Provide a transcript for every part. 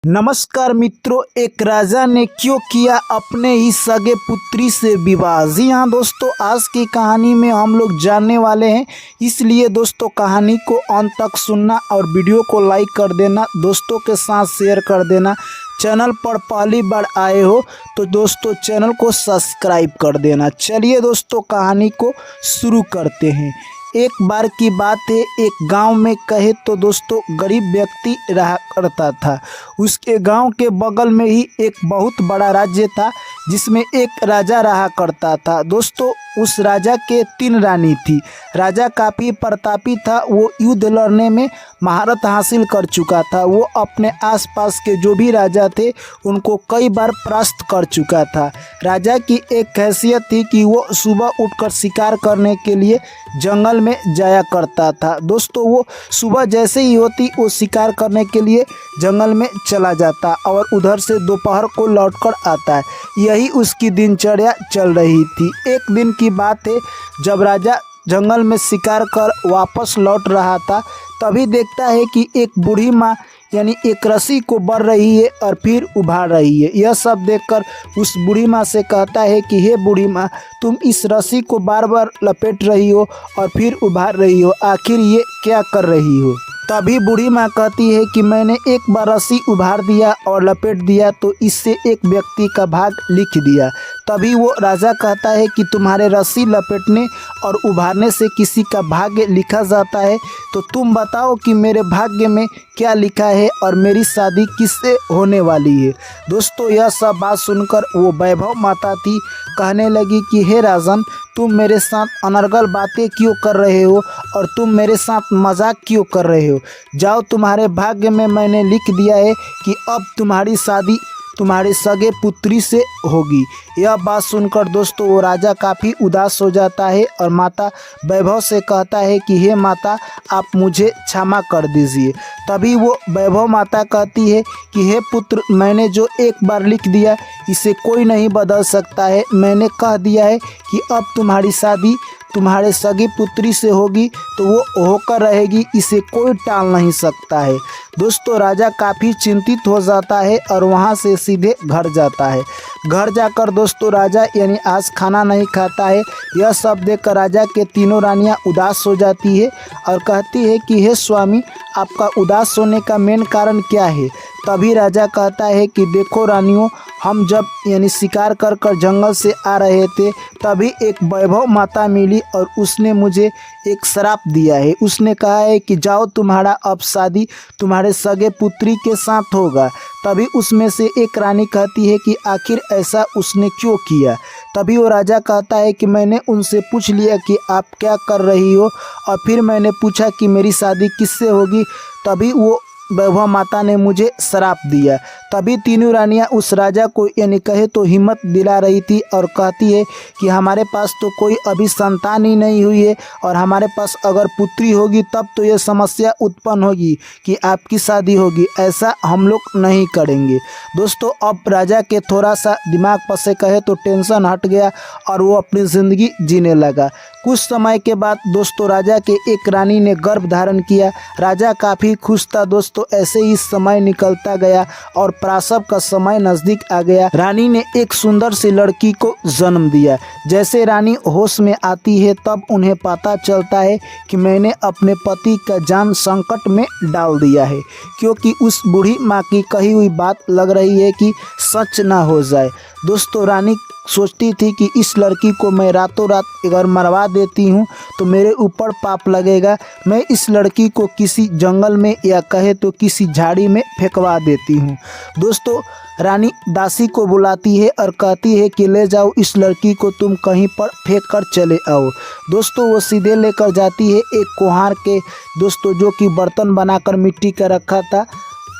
नमस्कार मित्रों, एक राजा ने क्यों किया अपने ही सगे पुत्री से विवाह। जी हाँ दोस्तों, आज की कहानी में हम लोग जानने वाले हैं, इसलिए दोस्तों कहानी को अंत तक सुनना और वीडियो को लाइक कर देना, दोस्तों के साथ शेयर कर देना। चैनल पर पहली बार आए हो तो दोस्तों चैनल को सब्सक्राइब कर देना। चलिए दोस्तों कहानी को शुरू करते हैं। एक बार की बात है, एक गांव में कहे तो दोस्तों गरीब व्यक्ति रहा करता था। उसके गांव के बगल में ही एक बहुत बड़ा राज्य था जिसमें एक राजा रहा करता था। दोस्तों उस राजा के 3 रानी थी। राजा काफ़ी प्रतापी था, वो युद्ध लड़ने में महारत हासिल कर चुका था। वो अपने आसपास के जो भी राजा थे उनको कई बार परास्त कर चुका था। राजा की एक हैसियत थी कि वो सुबह उठकर शिकार करने के लिए जंगल में जाया करता था। दोस्तों वो सुबह जैसे ही होती वो शिकार करने के लिए जंगल में चला जाता और उधर से दोपहर को लौटकर आता है। यही उसकी दिनचर्या चल रही थी। एक दिन की बात है, जब राजा जंगल में शिकार कर वापस लौट रहा था, तभी देखता है कि एक बूढ़ी माँ यानी एक रस्सी को बढ़ रही है और फिर उभार रही है। यह सब देखकर उस बूढ़ी माँ से कहता है कि हे बूढ़ी माँ, तुम इस रस्सी को बार बार लपेट रही हो और फिर उभार रही हो, आखिर ये क्या कर रही हो। तभी बूढ़ी माँ कहती है कि मैंने एक बार रस्सी उभार दिया और लपेट दिया तो इससे एक व्यक्ति का भाग लिख दिया। तभी वो राजा कहता है कि तुम्हारे रस्सी लपेटने और उभारने से किसी का भाग्य लिखा जाता है, तो तुम बताओ कि मेरे भाग्य में क्या लिखा है और मेरी शादी किससे होने वाली है। दोस्तों यह सब बात सुनकर वो वैभव माता थी कहने लगी कि हे राजन, तुम मेरे साथ अनर्गल बातें क्यों कर रहे हो और तुम मेरे साथ मजाक क्यों कर रहे हो। जाओ, तुम्हारे भाग्य में मैंने लिख दिया है कि अब तुम्हारी शादी तुम्हारे सगे पुत्री से होगी। यह बात सुनकर दोस्तों वो राजा काफ़ी उदास हो जाता है और माता वैभव से कहता है कि हे माता, आप मुझे क्षमा कर दीजिए। तभी वो वैभव माता कहती है कि हे पुत्र, मैंने जो एक बार लिख दिया इसे कोई नहीं बदल सकता है। मैंने कह दिया है कि अब तुम्हारी शादी तुम्हारे सगी पुत्री से होगी तो वो होकर रहेगी, इसे कोई टाल नहीं सकता है। दोस्तों राजा काफ़ी चिंतित हो जाता है और वहाँ से सीधे घर जाता है। घर जाकर दोस्तों राजा यानी आज खाना नहीं खाता है। यह सब देखकर राजा के 3 रानियाँ उदास हो जाती है और कहती है कि हे स्वामी, आपका उदास होने का मेन कारण क्या है। तभी राजा कहता है कि देखो रानियों, हम जब यानी शिकार कर जंगल से आ रहे थे तभी एक वैभव माता मिली और उसने मुझे एक श्राप दिया है। उसने कहा है कि जाओ, तुम्हारा अब शादी तुम्हारे सगे पुत्री के साथ होगा। तभी उसमें से एक रानी कहती है कि आखिर ऐसा उसने क्यों किया। तभी वो राजा कहता है कि मैंने उनसे पूछ लिया कि आप क्या कर रही हो और फिर मैंने पूछा कि मेरी शादी किससे होगी, तभी वो वैभव माता ने मुझे श्राप दिया। तभी 3 रानियाँ उस राजा को यानी कहे तो हिम्मत दिला रही थी और कहती है कि हमारे पास तो कोई अभी संतान ही नहीं हुई है और हमारे पास अगर पुत्री होगी तब तो ये समस्या उत्पन्न होगी कि आपकी शादी होगी, ऐसा हम लोग नहीं करेंगे। दोस्तों अब राजा के थोड़ा सा दिमाग पर से कहे तो टेंशन हट गया और वो अपनी ज़िंदगी जीने लगा। कुछ समय के बाद दोस्तों राजा के एक रानी ने गर्भ धारण किया। राजा काफ़ी खुश था। दोस्तों ऐसे ही समय निकलता गया और प्रसव का समय नज़दीक आ गया। रानी ने एक सुंदर सी लड़की को जन्म दिया। जैसे रानी होश में आती है तब उन्हें पता चलता है कि मैंने अपने पति का जान संकट में डाल दिया है, क्योंकि उस बूढ़ी माँ की कही हुई बात लग रही है कि सच ना हो जाए। दोस्तों रानी सोचती थी कि इस लड़की को मैं रातों रात अगर मरवा देती हूँ तो मेरे ऊपर पाप लगेगा। मैं इस लड़की को किसी जंगल में या कहे तो किसी झाड़ी में फेंकवा देती हूँ। दोस्तों रानी दासी को बुलाती है और कहती है कि ले जाओ, इस लड़की को तुम कहीं पर फेंक कर चले आओ। दोस्तों वो सीधे लेकर जाती है एक कुम्हार के दोस्तों जो कि बर्तन बनाकर मिट्टी का रखा था,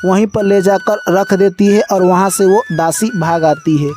वहीं पर ले जाकर रख देती है और वहाँ से वो दासी भाग आती है।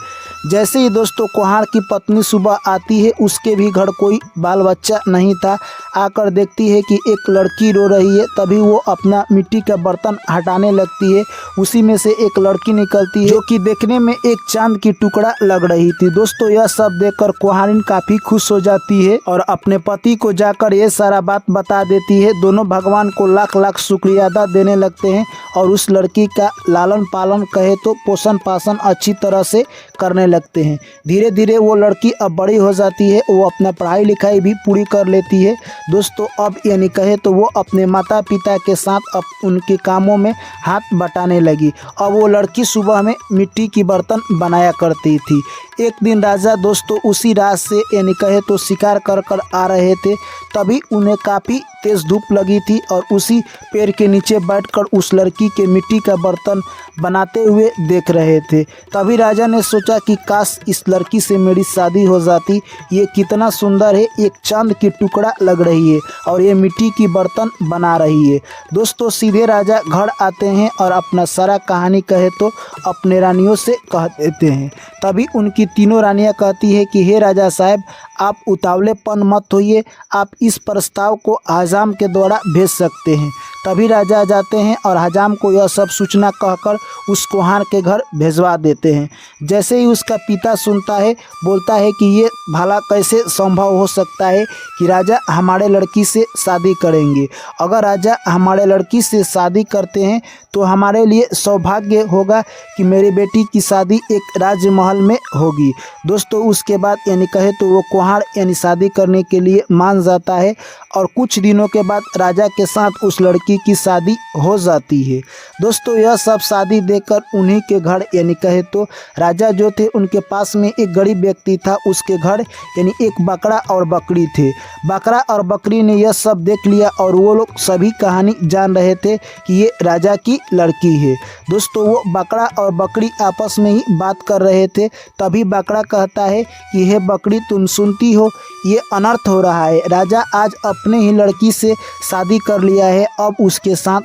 जैसे ही दोस्तों कुम्हार की पत्नी सुबह आती है, उसके भी घर कोई बाल बच्चा नहीं था। आकर देखती है कि एक लड़की रो रही है। तभी वो अपना मिट्टी का बर्तन हटाने लगती है। उसी में से एक लड़की निकलती है जो कि देखने में एक चांद की टुकड़ा लग रही थी। दोस्तों यह सब देखकर कुहारिन काफ़ी खुश हो जाती है और अपने पति को जाकर ये सारा बात बता देती है। दोनों भगवान को लाख लाख शुक्रिया अदा देने लगते हैं और उस लड़की का लालन पालन कहे तो पोषण पालन अच्छी तरह से करने लगते हैं। धीरे धीरे वो लड़की अब बड़ी हो जाती है। वो अपना पढ़ाई लिखाई भी पूरी कर लेती है। दोस्तों अब यानी कहे तो वो अपने माता पिता के साथ अब उनके कामों में हाथ बटाने लगी। अब वो लड़की सुबह में मिट्टी की बर्तन बनाया करती थी। एक दिन राजा दोस्तों उसी रात से यानी कहे तो शिकार कर कर आ रहे थे। तभी उन्हें काफ़ी तेज़ धूप लगी थी और उसी पेड़ के नीचे बैठकर उस लड़की के मिट्टी का बर्तन बनाते हुए देख रहे थे। तभी राजा ने सोचा कि काश इस लड़की से मेरी शादी हो जाती। ये कितना सुंदर है, एक चांद की टुकड़ा लग रही है और ये मिट्टी की बर्तन बना रही है। दोस्तों सीधे राजा घर आते हैं और अपना सारा कहानी कहे तो अपने रानियों से कह देते हैं। तभी उनकी तीनों रानियां कहती है कि हे राजा साहब, आप उतावलेपन मत होइए, आप इस प्रस्ताव को हजाम के द्वारा भेज सकते हैं। तभी राजा जाते हैं और हजाम को यह सब सूचना कहकर उस कुम्हार के घर भेजवा देते हैं। जैसे ही उसका पिता सुनता है, बोलता है कि ये भला कैसे संभव हो सकता है कि राजा हमारे लड़की से शादी करेंगे। अगर राजा हमारे लड़की से शादी करते हैं तो हमारे लिए सौभाग्य होगा कि मेरी बेटी की शादी एक राजमहल में होगी। दोस्तों उसके बाद यानी कहे तो वो कुम्हार यानी शादी करने के लिए मान जाता है और कुछ दिनों के बाद राजा के साथ उस लड़की की शादी हो जाती है। दोस्तों यह सब शादी देखकर उन्हीं के घर यानी कहे तो राजा जो थे उनके पास में एक गरीब व्यक्ति था। उसके घर यानी एक बकरा और बकरी थे। बकरा और बकरी ने यह सब देख लिया और वो लोग सभी कहानी जान रहे थे कि ये राजा की लड़की है। दोस्तों वो बकरा और बकरी आपस में ही बात कर रहे थे। तभी बकरा कहता है कि हे बकरी, तुम सुनती हो, ये अनर्थ हो रहा है। राजा आज अपने ही लड़की से शादी कर लिया है। अब उसके साथ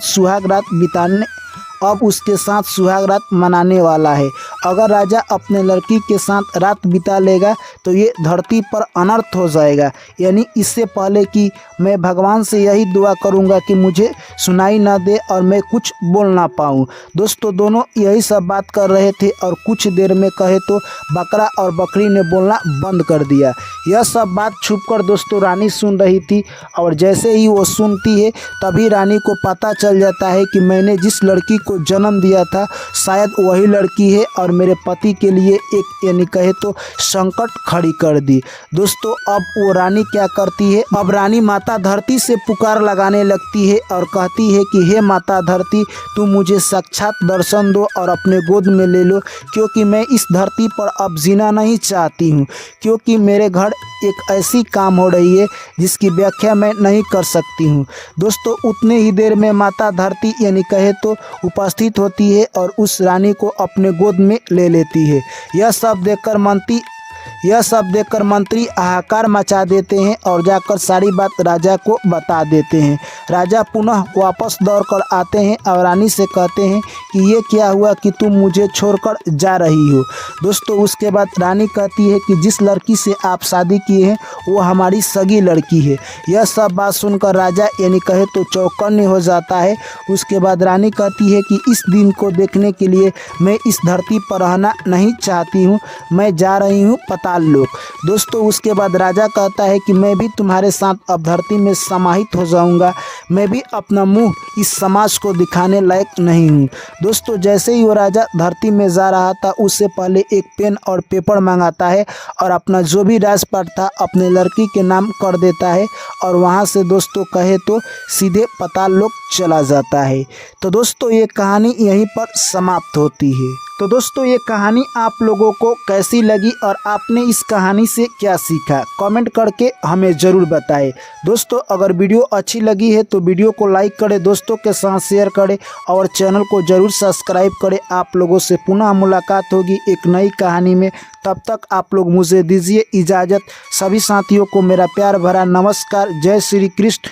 सुहाग रात मनाने वाला है। अगर राजा अपने लड़की के साथ रात बिता लेगा तो ये धरती पर अनर्थ हो जाएगा। यानी इससे पहले कि मैं भगवान से यही दुआ करूंगा कि मुझे सुनाई ना दे और मैं कुछ बोल ना पाऊँ। दोस्तों दोनों यही सब बात कर रहे थे और कुछ देर में कहे तो बकरा और बकरी ने बोलना बंद कर दिया। यह सब बात छुपकर दोस्तों रानी सुन रही थी और जैसे ही वो सुनती है तभी रानी को पता चल जाता है कि मैंने जिस लड़की को जन्म दिया था शायद वही लड़की है और मेरे पति के लिए एक यानी कहे तो संकट खड़ी कर दी। दोस्तों अब वो रानी क्या करती है, अब रानी माता धरती से पुकार लगाने लगती है और कहती है कि हे माता धरती, तुम मुझे साक्षात दर्शन दो और अपने गोद में ले लो, क्योंकि मैं इस धरती पर अब जीना नहीं चाहती हूँ। क्योंकि मेरे घर एक ऐसी काम हो रही है जिसकी व्याख्या मैं नहीं कर सकती हूँ। दोस्तों उतने ही देर में माता धरती यानी कहे तो उपस्थित होती है और उस रानी को अपने गोद में ले लेती है। यह सब देखकर मंत्री हाहाकार मचा देते हैं और जाकर सारी बात राजा को बता देते हैं। राजा पुनः वापस दौड़कर आते हैं और रानी से कहते हैं कि ये क्या हुआ कि तुम मुझे छोड़कर जा रही हो। दोस्तों उसके बाद रानी कहती है कि जिस लड़की से आप शादी किए हैं वो हमारी सगी लड़की है। यह सब बात सुनकर राजा यानी कहे तो चौकन्ने हो जाता है। उसके बाद रानी कहती है कि इस दिन को देखने के लिए मैं इस धरती पर रहना नहीं चाहती हूँ, मैं जा रही हूँ पाताल लोक। दोस्तों उसके बाद राजा कहता है कि मैं भी तुम्हारे साथ अब धरती में समाहित हो जाऊंगा, मैं भी अपना मुंह इस समाज को दिखाने लायक नहीं हूँ। दोस्तों जैसे ही वो राजा धरती में जा रहा था उससे पहले एक पेन और पेपर मंगाता है और अपना जो भी राजपाट था अपने लड़की के नाम कर देता है और वहाँ से दोस्तों कहे तो सीधे पाताल लोक चला जाता है। तो दोस्तों ये कहानी यहीं पर समाप्त होती है। तो दोस्तों ये कहानी आप लोगों को कैसी लगी और आपने इस कहानी से क्या सीखा, कमेंट करके हमें ज़रूर बताएं। दोस्तों अगर वीडियो अच्छी लगी है तो वीडियो को लाइक करें, दोस्तों के साथ शेयर करें और चैनल को ज़रूर सब्सक्राइब करें। आप लोगों से पुनः मुलाकात होगी एक नई कहानी में। तब तक आप लोग मुझे दीजिए इजाज़त। सभी साथियों को मेरा प्यार भरा नमस्कार। जय श्री कृष्ण।